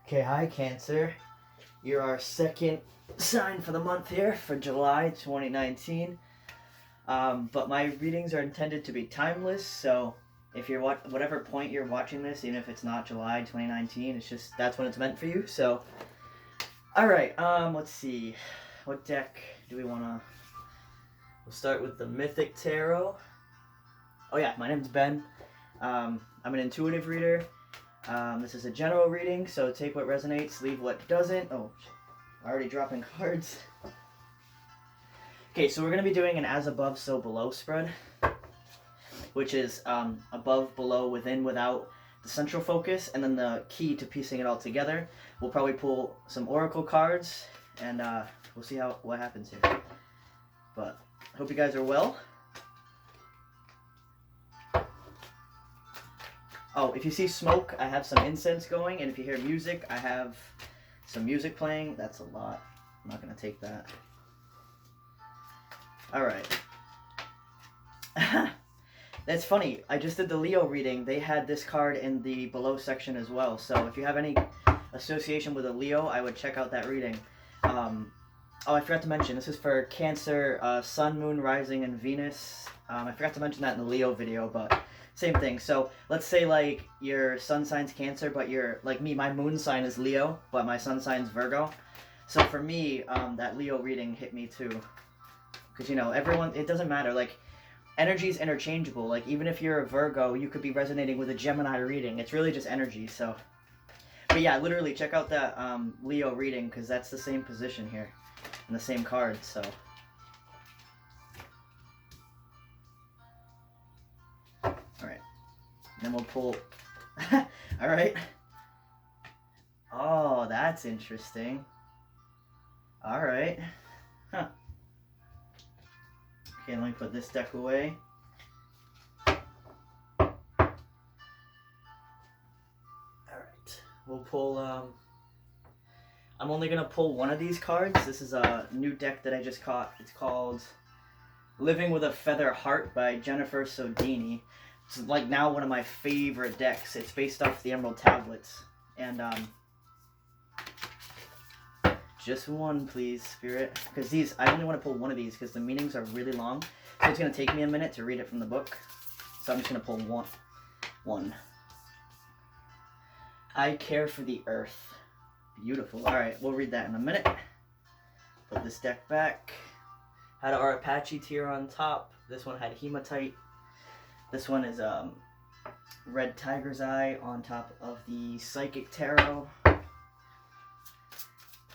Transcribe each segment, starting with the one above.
Okay, hi Cancer. You're our second sign for the month here for July 2019. But my readings are intended to be timeless, so if you're whatever point you're watching this, even if it's not July 2019, it's just that's when it's meant for you. So, all right. Let's see, what deck do we wanna? We'll start with the Mythic Tarot. Oh yeah, my name's Ben. I'm an intuitive reader. This is a general reading, so take what resonates, leave what doesn't. Oh, already dropping cards. Okay, so we're going to be doing an as above, so below spread, which is above, below, within, without, the central focus, and then the key to piecing it all together. We'll probably pull some oracle cards, and we'll see what happens here. But hope you guys are well. Oh, if you see smoke, I have some incense going, and if you hear music, I have some music playing. That's a lot. I'm not going to take that. Alright. That's funny. I just did the Leo reading. They had this card in the below section as well. So if you have any association with a Leo, I would check out that reading. Oh, I forgot to mention, this is for Cancer, Sun, Moon, Rising, and Venus. I forgot to mention that in the Leo video, but same thing. So let's say like your sun sign's Cancer, but you're like me, my moon sign is Leo, but my sun sign's Virgo. So for me, that Leo reading hit me too. Because, you know, everyone, it doesn't matter. Like, energy is interchangeable. Like, even if you're a Virgo, you could be resonating with a Gemini reading. It's really just energy, so. But yeah, literally, check out that Leo reading, because that's the same position here. And the same card, so. Alright. Then we'll pull. Alright. Oh, that's interesting. Alright. Huh. Okay, let me put this deck away. Alright. We'll pull, I'm only going to pull one of these cards. This is a new deck that I just caught. It's called Living with a Feather Heart by Jennifer Sodini. It's like now one of my favorite decks. It's based off the Emerald Tablets. And, just one, please, Spirit. Because these, I only want to pull one of these because the meanings are really long. So it's going to take me a minute to read it from the book. So I'm just going to pull one. I care for the earth. Beautiful. Alright, we'll read that in a minute. Put this deck back. Had our Apache tier on top. This one had Hematite. This one is Red Tiger's Eye on top of the Psychic Tarot.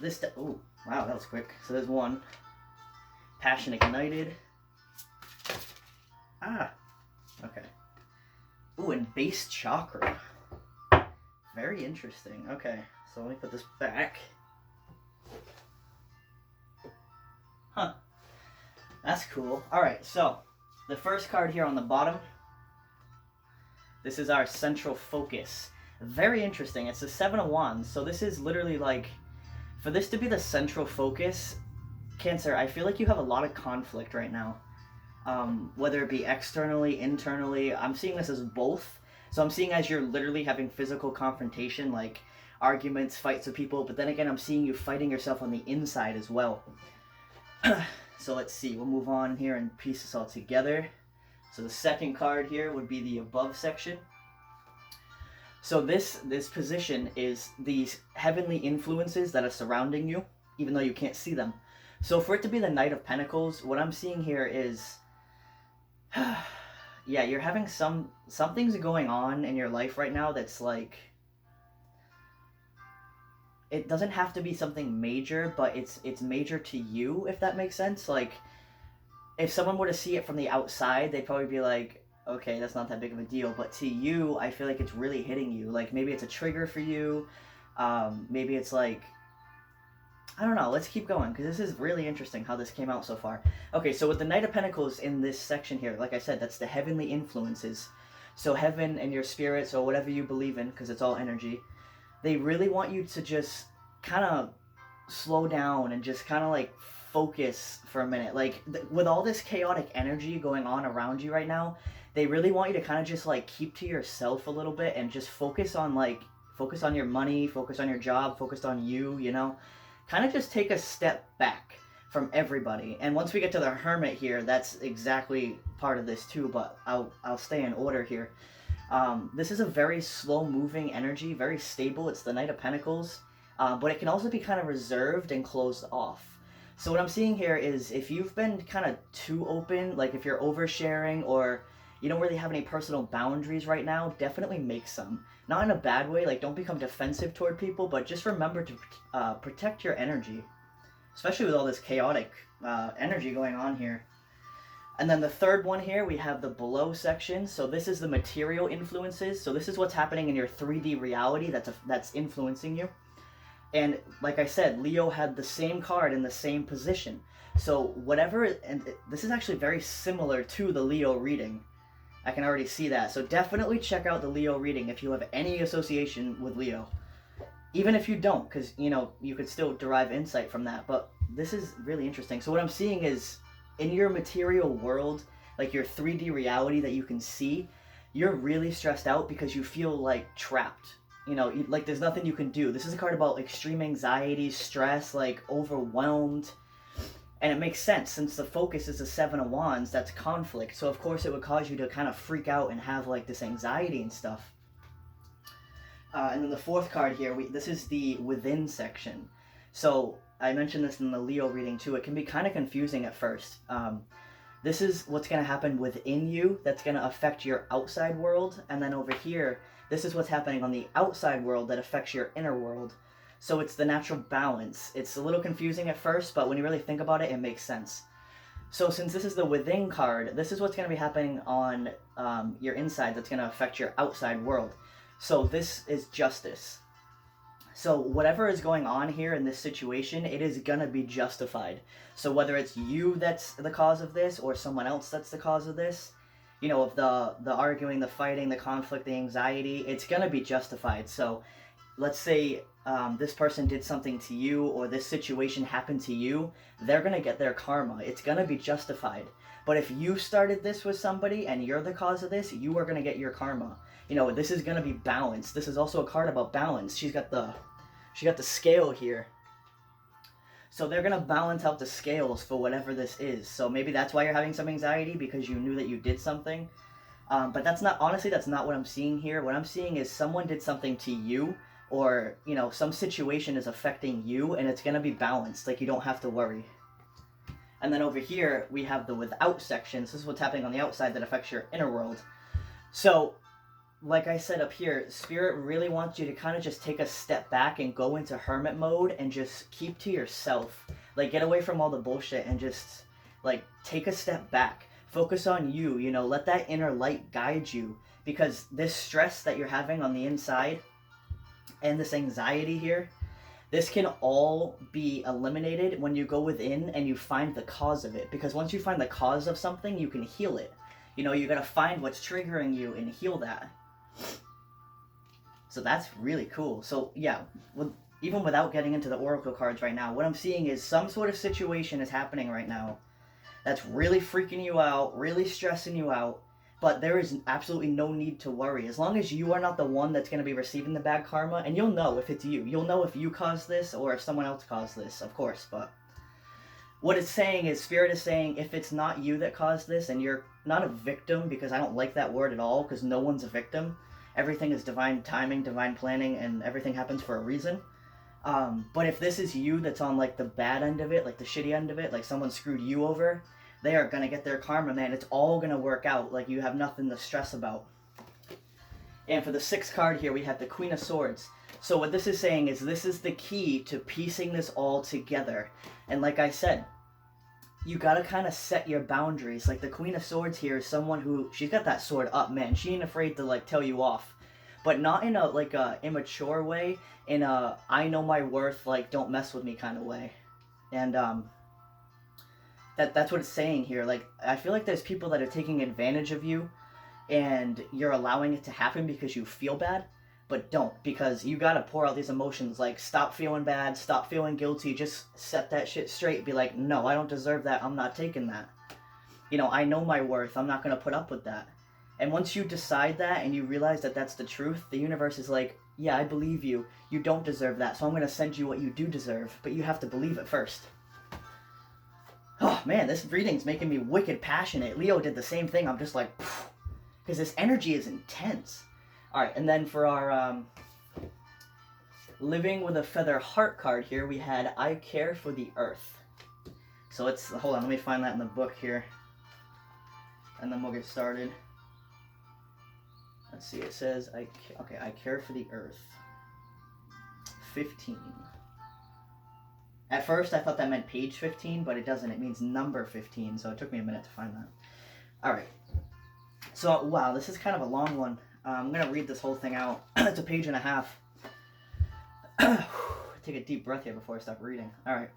This deck, ooh, wow, that was quick. So there's one. Passion Ignited. Ah, okay. Ooh, and Base Chakra. Very interesting. Okay, so let me put this back. Huh. That's cool. Alright, so the first card here on the bottom. This is our central focus. Very interesting. It's the Seven of Wands. So this is literally like, for this to be the central focus, Cancer, I feel like you have a lot of conflict right now. Whether it be externally, internally. I'm seeing this as both. So I'm seeing as you're literally having physical confrontation, like arguments, fights with people. But then again, I'm seeing you fighting yourself on the inside as well. So let's see. We'll move on here and piece this all together. So the second card here would be the above section. So this position is these heavenly influences that are surrounding you, even though you can't see them. So for it to be the Knight of Pentacles, what I'm seeing here is, yeah, you're having something's going on in your life right now that's like, it doesn't have to be something major, but it's major to you, if that makes sense. Like, if someone were to see it from the outside, they'd probably be like, okay, that's not that big of a deal. But to you, I feel like it's really hitting you. Like, maybe it's a trigger for you. Maybe it's like, I don't know. Let's keep going, because this is really interesting how this came out so far. Okay, so with the Knight of Pentacles in this section here, like I said, that's the heavenly influences. So heaven and your spirits, or whatever you believe in, because it's all energy, they really want you to just kind of slow down and just kind of like focus for a minute. Like, with all this chaotic energy going on around you right now, they really want you to kind of just like keep to yourself a little bit and just focus on like Focus on your money, focus on your job, focus on you, you know? Kind of just take a step back from everybody. And once we get to the Hermit here, that's exactly part of this too, but I'll stay in order here. This is a very slow moving energy, very stable. It's the Knight of Pentacles, but it can also be kind of reserved and closed off. So what I'm seeing here is if you've been kind of too open, like if you're oversharing or you don't really have any personal boundaries right now, definitely make some. Not in a bad way, like don't become defensive toward people, but just remember to protect your energy, especially with all this chaotic energy going on here. And then the third one here, we have the below section. So this is the material influences. So this is what's happening in your 3D reality that's influencing you. And like I said, Leo had the same card in the same position. So whatever, and this is actually very similar to the Leo reading. I can already see that. So definitely check out the Leo reading if you have any association with Leo. Even if you don't, because, you know, you could still derive insight from that. But this is really interesting. So what I'm seeing is in your material world, like your 3D reality that you can see, you're really stressed out because you feel like trapped. You know, like there's nothing you can do. This is a card about extreme anxiety, stress, like overwhelmed. And it makes sense since the focus is the Seven of Wands, that's conflict. So of course it would cause you to kind of freak out and have like this anxiety and stuff. And then the fourth card here, this is the within section. So I mentioned this in the Leo reading too. It can be kind of confusing at first. This is what's going to happen within you that's going to affect your outside world. And then over here, this is what's happening on the outside world that affects your inner world. So it's the natural balance. It's a little confusing at first, but when you really think about it, it makes sense. So since this is the within card, this is what's going to be happening on your inside that's going to affect your outside world. So this is justice. So whatever is going on here in this situation, it is going to be justified. So whether it's you that's the cause of this or someone else that's the cause of this, you know, of the arguing, the fighting, the conflict, the anxiety, it's going to be justified. So let's say this person did something to you or this situation happened to you, they're going to get their karma. It's going to be justified. But if you started this with somebody and you're the cause of this, you are going to get your karma. You know, this is going to be balanced. This is also a card about balance. She got the scale here. So they're going to balance out the scales for whatever this is. So maybe that's why you're having some anxiety, because you knew that you did something. But that's not, honestly, that's not what I'm seeing here. What I'm seeing is someone did something to you, or, you know, some situation is affecting you, and it's going to be balanced. Like, you don't have to worry. And then over here, we have the without section. So this is what's happening on the outside that affects your inner world. So, like I said up here, Spirit really wants you to kind of just take a step back and go into hermit mode and just keep to yourself. Like, get away from all the bullshit and just, like, take a step back. Focus on you, you know, let that inner light guide you. Because this stress that you're having on the inside and this anxiety here, this can all be eliminated when you go within and you find the cause of it. Because once you find the cause of something, you can heal it. You know, you gotta find what's triggering you and heal that. So that's really cool. So yeah, even without getting into the oracle cards right now, what I'm seeing is some sort of situation is happening right now that's really freaking you out, really stressing you out, but there is absolutely no need to worry. As long as you are not the one that's going to be receiving the bad karma, and you'll know if it's you. You'll know if you caused this or if someone else caused this, of course, but what it's saying is, Spirit is saying, if it's not you that caused this, and you're not a victim, because I don't like that word at all, because no one's a victim. Everything is divine timing, divine planning, and everything happens for a reason. But if this is you that's on, like, the bad end of it, like the shitty end of it, like someone screwed you over, they are going to get their karma, man. It's all going to work out. Like, you have nothing to stress about. And for the sixth card here, we have the Queen of Swords. So what this is saying is this is the key to piecing this all together. And like I said, you gotta kind of set your boundaries. Like, the Queen of Swords here is someone who, she's got that sword up, man. She ain't afraid to, like, tell you off. But not in a, like, a immature way. In a, I know my worth, like, don't mess with me kind of way. And, that's what it's saying here. Like, I feel like there's people that are taking advantage of you, and you're allowing it to happen because you feel bad. But don't, because you gotta pour out these emotions. Like, stop feeling bad, stop feeling guilty, just set that shit straight. Be like, no, I don't deserve that, I'm not taking that. You know, I know my worth, I'm not gonna put up with that. And once you decide that and you realize that that's the truth, the universe is like, Yeah, I believe you. You don't deserve that, so I'm going to send you what you do deserve, but you have to believe it first. Oh, man, this reading's making me wicked passionate. Leo did the same thing. I'm just like, because this energy is intense. All right, and then for our Living with a Feather Heart card here, we had I Care for the Earth. So let's, hold on, let me find that in the book here. And then we'll get started. Let's see, it says, I care for the earth. 15. At first I thought that meant page 15, but it doesn't. It means number 15, so it took me a minute to find that. Alright. So, wow, this is kind of a long one. I'm going to read this whole thing out. It's a page and a half. Take a deep breath here before I stop reading. Alright.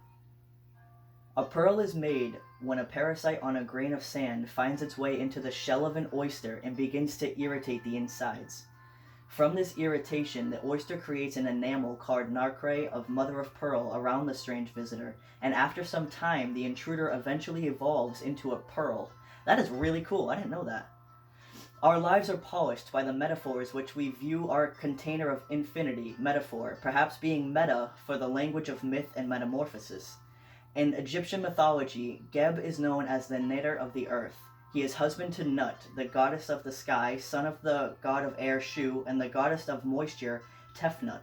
A pearl is made when a parasite on a grain of sand finds its way into the shell of an oyster and begins to irritate the insides. From this irritation, the oyster creates an enamel called nacre of mother of pearl around the strange visitor, and after some time, the intruder eventually evolves into a pearl. That is really cool. I didn't know that. Our lives are polished by the metaphors which we view our container of infinity, metaphor, perhaps being meta for the language of myth and metamorphosis. In Egyptian mythology, Geb is known as the knatter of the earth. He is husband to Nut, the goddess of the sky, son of the god of air Shu, and the goddess of moisture, Tefnut,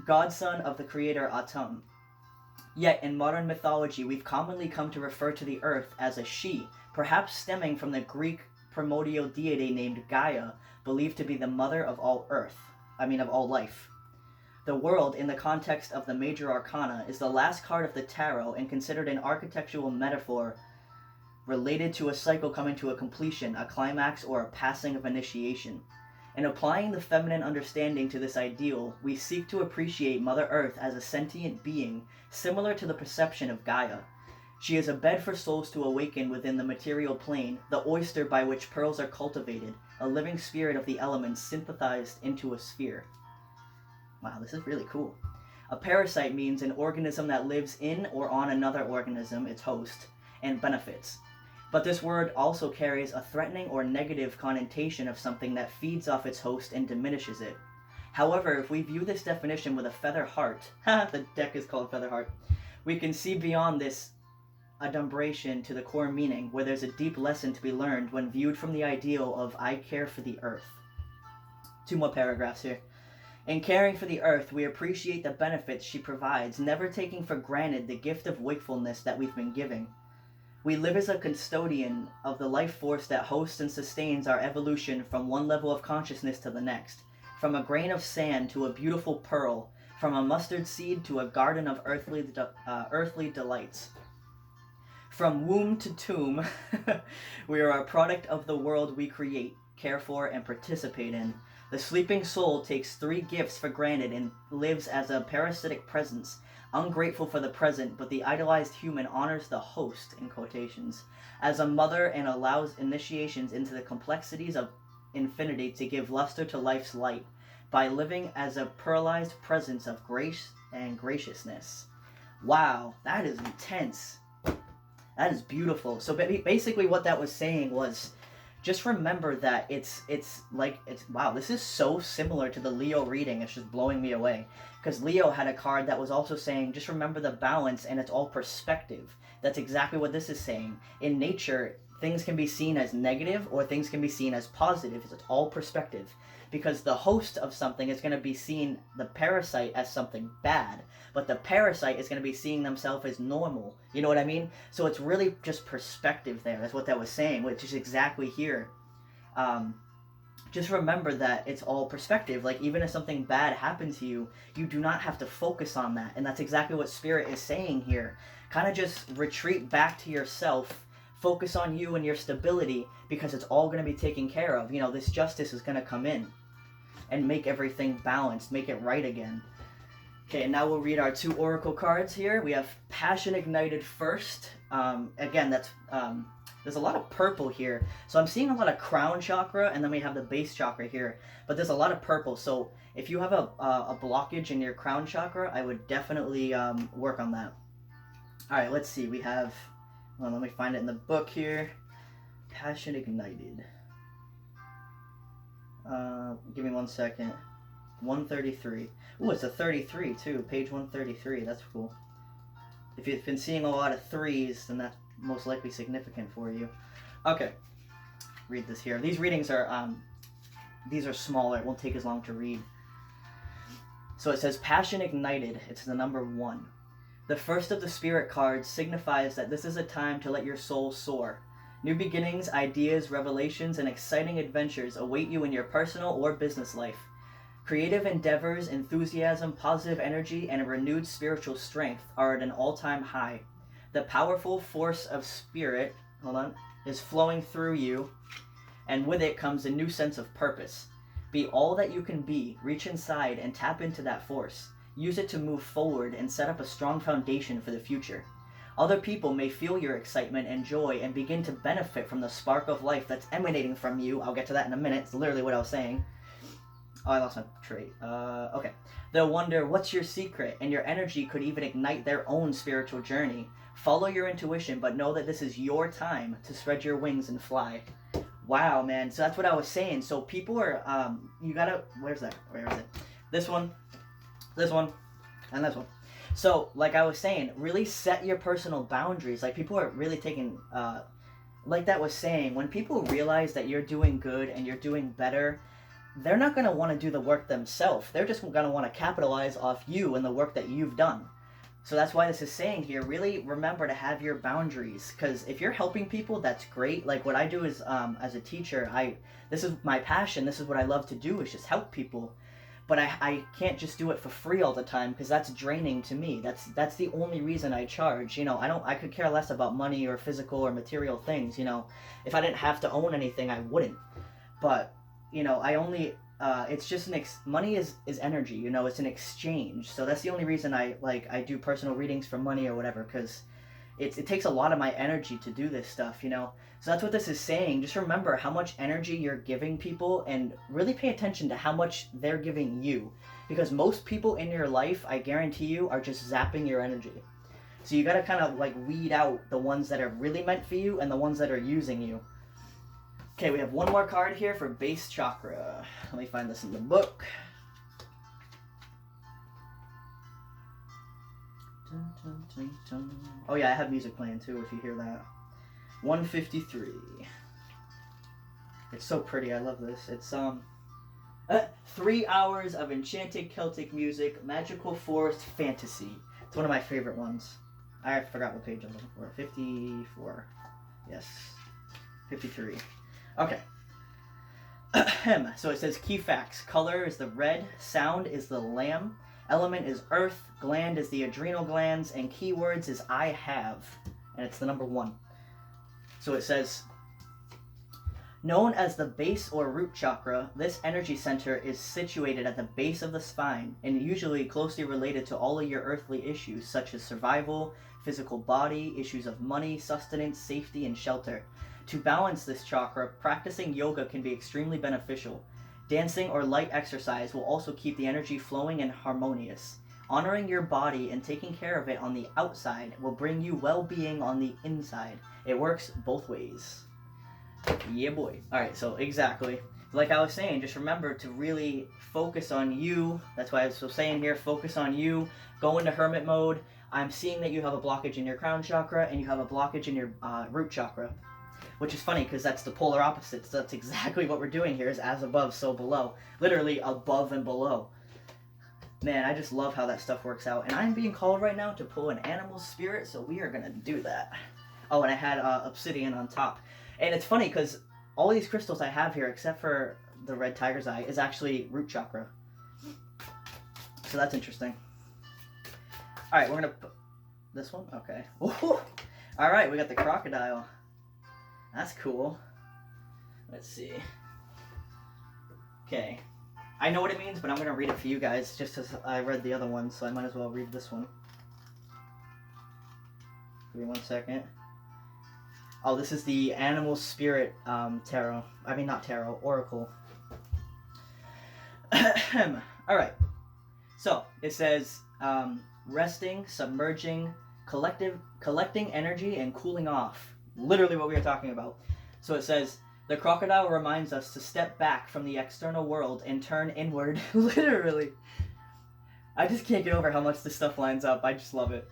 godson of the creator Atum. Yet in modern mythology, we've commonly come to refer to the earth as a she, perhaps stemming from the Greek primordial deity named Gaia, believed to be the mother of all of all life. The world, in the context of the major arcana, is the last card of the tarot and considered an architectural metaphor related to a cycle coming to a completion, a climax, or a passing of initiation. In applying the feminine understanding to this ideal, we seek to appreciate Mother Earth as a sentient being, similar to the perception of Gaia. She is a bed for souls to awaken within the material plane, the oyster by which pearls are cultivated, a living spirit of the elements synthesized into a sphere. Wow, this is really cool. A parasite means an organism that lives in or on another organism, its host, and benefits. But this word also carries a threatening or negative connotation of something that feeds off its host and diminishes it. However, if we view this definition with a feather heart, the deck is called Feather Heart, we can see beyond this adumbration to the core meaning, where there's a deep lesson to be learned when viewed from the ideal of I care for the earth. 2 more paragraphs here. In caring for the earth, we appreciate the benefits she provides, never taking for granted the gift of wakefulness that we've been giving. We live as a custodian of the life force that hosts and sustains our evolution from one level of consciousness to the next, from a grain of sand to a beautiful pearl, from a mustard seed to a garden of earthly delights. From womb to tomb, we are a product of the world we create, care for, and participate in. The sleeping soul takes 3 gifts for granted and lives as a parasitic presence, ungrateful for the present, but the idolized human honors the host, in quotations, as a mother and allows initiations into the complexities of infinity to give luster to life's light, by living as a pearlized presence of grace and graciousness. Wow, that is intense. That is beautiful. So basically what that was saying was, just remember that it's wow, this is so similar to the Leo reading. It's just blowing me away. Because Leo had a card that was also saying, just remember the balance, and it's all perspective. That's exactly what this is saying. In nature, things can be seen as negative or things can be seen as positive. It's all perspective. Because the host of something is going to be seeing the parasite as something bad, but the parasite is going to be seeing themselves as normal. You know what I mean? So it's really just perspective there. That's what that was saying, which is exactly here. Just remember that it's all perspective. Like, even if something bad happens to you, you do not have to focus on that. And that's exactly what Spirit is saying here. Kind of just retreat back to yourself, focus on you and your stability, because it's all going to be taken care of. You know, this justice is going to come in and make everything balanced, make it right again. Okay, and now we'll read our 2 oracle cards here. We have Passion Ignited first. Again, that's there's a lot of purple here. So I'm seeing a lot of crown chakra, and then we have the base chakra here. But there's a lot of purple. So if you have a blockage in your crown chakra, I would definitely work on that. All right, let's see. We have, well, let me find it in the book here. Passion Ignited. Give me 1 second. 133. Ooh, it's a 33 too. Page 133. That's cool. If you've been seeing a lot of threes, then that's most likely significant for you. Okay. Read this here. These readings are smaller. It won't take as long to read. So it says, Passion Ignited. It's the number 1. The first of the spirit cards signifies that this is a time to let your soul soar. New beginnings, ideas, revelations, and exciting adventures await you in your personal or business life. Creative endeavors, enthusiasm, positive energy, and a renewed spiritual strength are at an all-time high. The powerful force of spirit, is flowing through you, and with it comes a new sense of purpose. Be all that you can be, reach inside, and tap into that force. Use it to move forward and set up a strong foundation for the future. Other people may feel your excitement and joy and begin to benefit from the spark of life that's emanating from you. I'll get to that in a minute. It's literally what I was saying. Oh, I lost my trait. Okay. They'll wonder, what's your secret? And your energy could even ignite their own spiritual journey. Follow your intuition, but know that this is your time to spread your wings and fly. Wow, man. So that's what I was saying. So people are, you gotta, where is it? This one, and this one. So, like I was saying, really set your personal boundaries. Like, people are really taking, like that was saying, when people realize that you're doing good and you're doing better, they're not going to want to do the work themselves. They're just going to want to capitalize off you and the work that you've done. So that's why this is saying here, really remember to have your boundaries. Because if you're helping people, that's great. Like what I do is, as a teacher, this is my passion. This is what I love to do, is just help people. But I can't just do it for free all the time, because that's draining to me. That's the only reason I charge. You know, I could care less about money or physical or material things. You know, if I didn't have to own anything, I wouldn't. But you know, I only, it's just money is energy, you know, it's an exchange. So that's the only reason I do personal readings for money or whatever, because it takes a lot of my energy to do this stuff, you know. So that's what this is saying. Just remember how much energy you're giving people, and really pay attention to how much they're giving you. Because most people in your life, I guarantee you, are just zapping your energy. So you gotta kind of like weed out the ones that are really meant for you and the ones that are using you. Okay, we have one more card here for base chakra. Let me find this in the book. Dun, dun, dun, dun. Oh yeah, I have music playing too, if you hear that. 153. It's so pretty, I love this. It's 3 hours of enchanted Celtic music, magical forest fantasy. It's one of my favorite ones. I forgot what page I'm looking for. 54. Yes. 53. Okay. So it says key facts. Color is the red, sound is the lamb, element is earth, gland is the adrenal glands, and keywords is I have. And it's the number 1. So it says, known as the base or root chakra, this energy center is situated at the base of the spine and usually closely related to all of your earthly issues such as survival, physical body, issues of money, sustenance, safety, and shelter. To balance this chakra, practicing yoga can be extremely beneficial. Dancing or light exercise will also keep the energy flowing and harmonious. Honoring your body and taking care of it on the outside will bring you well-being on the inside. It works both ways. Yeah, boy. Alright, so exactly. Like I was saying, just remember to really focus on you. That's why I was saying here, focus on you. Go into hermit mode. I'm seeing that you have a blockage in your crown chakra and you have a blockage in your root chakra. Which is funny because that's the polar opposite. So that's exactly what we're doing here, is as above, so below. Literally above and below. Man, I just love how that stuff works out. And I'm being called right now to pull an animal spirit, so we are going to do that. Oh, and I had obsidian on top. And it's funny because all these crystals I have here, except for the red tiger's eye, is actually root chakra. So that's interesting. Alright, we're going to put this one? Okay. Alright, we got the crocodile. That's cool. Let's see. Okay. I know what it means, but I'm going to read it for you guys, just as I read the other one, so I might as well read this one. Give me 1 second. Oh, this is the Animal Spirit Tarot. I mean, not Tarot, Oracle. Alright. So, it says, resting, submerging, collecting energy, and cooling off. Literally what we were talking about. So it says, The crocodile reminds us to step back from the external world and turn inward. Literally. I just can't get over how much this stuff lines up. I just love it.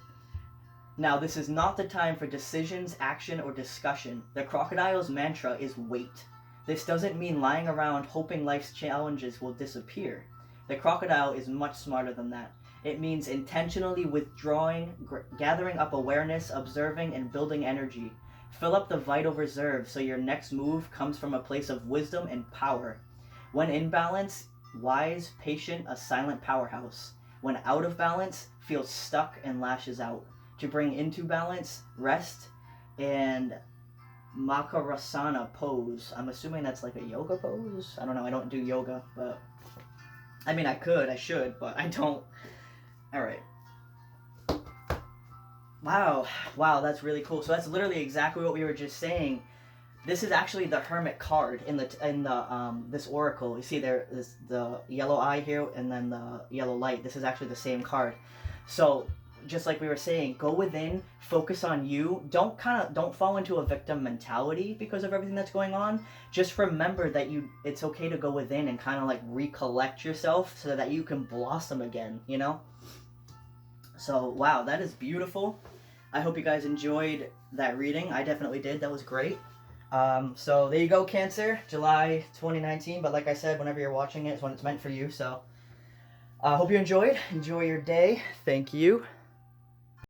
Now, this is not the time for decisions, action, or discussion. The crocodile's mantra is wait. This doesn't mean lying around hoping life's challenges will disappear. The crocodile is much smarter than that. It means intentionally withdrawing, gathering up awareness, observing, and building energy. Fill up the vital reserve so your next move comes from a place of wisdom and power. When in balance, wise, patient, a silent powerhouse. When out of balance, feels stuck and lashes out. To bring into balance, rest, and Makarasana pose. I'm assuming that's like a yoga pose? I don't know, I don't do yoga, but... I mean, I should, but I don't. Alright. Wow, that's really cool. So that's literally exactly what we were just saying. This is actually the Hermit card in the this oracle. You see there is the yellow eye here and then the yellow light. This is actually the same card. So just like we were saying, go within, focus on you. Don't fall into a victim mentality because of everything that's going on. Just remember that it's okay to go within and kind of like recollect yourself so that you can blossom again, you know? So, wow, that is beautiful. I hope you guys enjoyed that reading. I definitely did. That was great. So there you go, Cancer, July 2019. But like I said, whenever you're watching it, it's when it's meant for you. So I hope you enjoyed. Enjoy your day. Thank you.